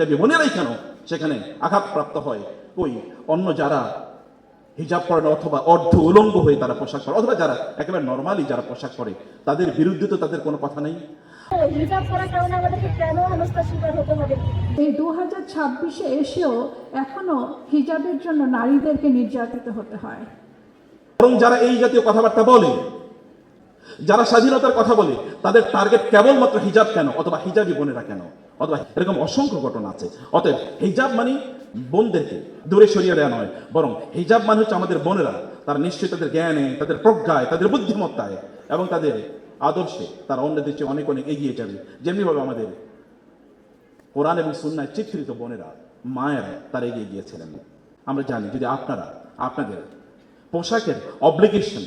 Hijabi বোনেরাই কেন সেখানে আঘাতপ্রাপ্ত হয়, ওই অন্য যারা হিজাব পরে না অথবা অর্ধ উলঙ্গ হয়ে তারা পোশাক পরে, অথবা যারা একেবারে নর্মালি যারা পোশাক পরে, তাদের বিরুদ্ধে তো তাদের কোনো কথা নেই। হিজাব পরার কারণে আমাদেরকে কেন হেনস্থার শিকার হতে হবে? এই 2026-এ এসেও এখনো হিজাবের জন্য নারীদেরকে নির্যাতিত হতে হয়। বরং যারা এই জাতীয় কথাবার্তা বলে, যারা স্বাধীনতার কথা বলে, তাদের টার্গেট কেবলমাত্র হিজাব কেন, অথবা হিজাবি বোনেরা কেন, অথবা এরকম অসংখ্য ঘটনা আছে। অতএব হিজাব মানে বোনদেরকে দূরে সরিয়ে দেওয়া নয়, বরং হিজাব মানে হচ্ছে আমাদের বোনেরা, তারা নিশ্চয়ই তাদের জ্ঞানে, তাদের প্রজ্ঞায়, তাদের বুদ্ধিমত্তায় এবং তাদের আদর্শে তারা অন্যদের চেয়ে অনেক অনেক এগিয়ে যাবে। যেমনিভাবে আমাদের কোরআন এবং সুন্নায় চিত্রিত বোনেরা, মায়েরা তারা এগিয়ে গিয়েছিলেন। আমরা জানি যদি আপনারা আপনাদের পোশাকের অব্লিগেশন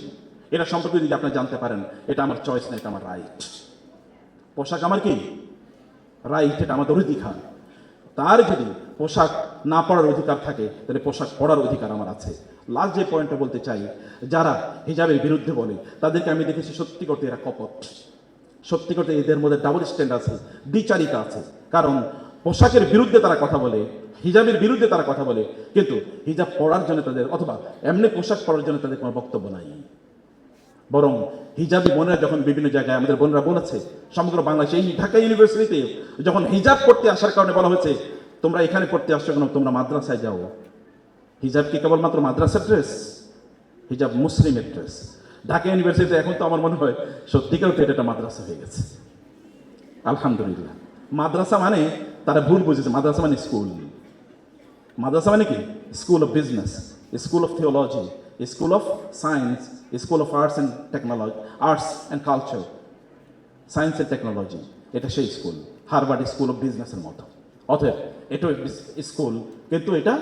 এটা সম্পর্কে যদি আপনারা জানতে পারেন, এটা আমার চয়েস না, এটা আমার রাইট। পোশাক আমার কি রাইট, এটা আমাদের অধিকার। তার যদি পোশাক না পরার অধিকার থাকে, তাহলে পোশাক পরার অধিকার আমার আছে। লাস্ট যে পয়েন্টটা বলতে চাই, যারা হিজাবের বিরুদ্ধে বলে তাদেরকে আমি দেখেছি সত্যি করতে এরা কপট, সত্যি করতে এদের মধ্যে ডাবল স্ট্যান্ড আছে, দ্বিচারিতা আছে। কারণ পোশাকের বিরুদ্ধে তারা কথা বলে, হিজাবের বিরুদ্ধে তারা কথা বলে, কিন্তু হিজাব পরার জন্য তাদের, অথবা এমনি পোশাক পরার জন্য তাদের কোনো বক্তব্য নাই। বরং হিজাবি বোনেরা যখন বিভিন্ন জায়গায় আমাদের বোনেরা বলেছে, সমগ্র বাংলাদেশে এই ঢাকা ইউনিভার্সিটিতে যখন হিজাব পড়তে আসার কারণে বলা হয়েছে তোমরা এখানে পড়তে আসছো কেন, তোমরা মাদ্রাসায় যাও। হিজাব কি কেবলমাত্র মাদ্রাসার ড্রেস? হিজাব মুসলিমের ড্রেস। ঢাকা ইউনিভার্সিটিতে এখন তো আমার মনে হয় সত্যিকার এটা একটা মাদ্রাসা হয়ে গেছে। আলহামদুলিল্লাহ। মাদ্রাসা মানে তারা ভুল বুঝেছে, মাদ্রাসা মানে স্কুল। মাদ্রাসা মানে কি? School of business, school of theology, school of science, school of arts and technology, arts and culture, science and technology. এটা সেই স্কুল, হারভার্ড স্কুল অফ বিজনেসের মতো। অতএব এটা স্কুল, কিন্তু এটা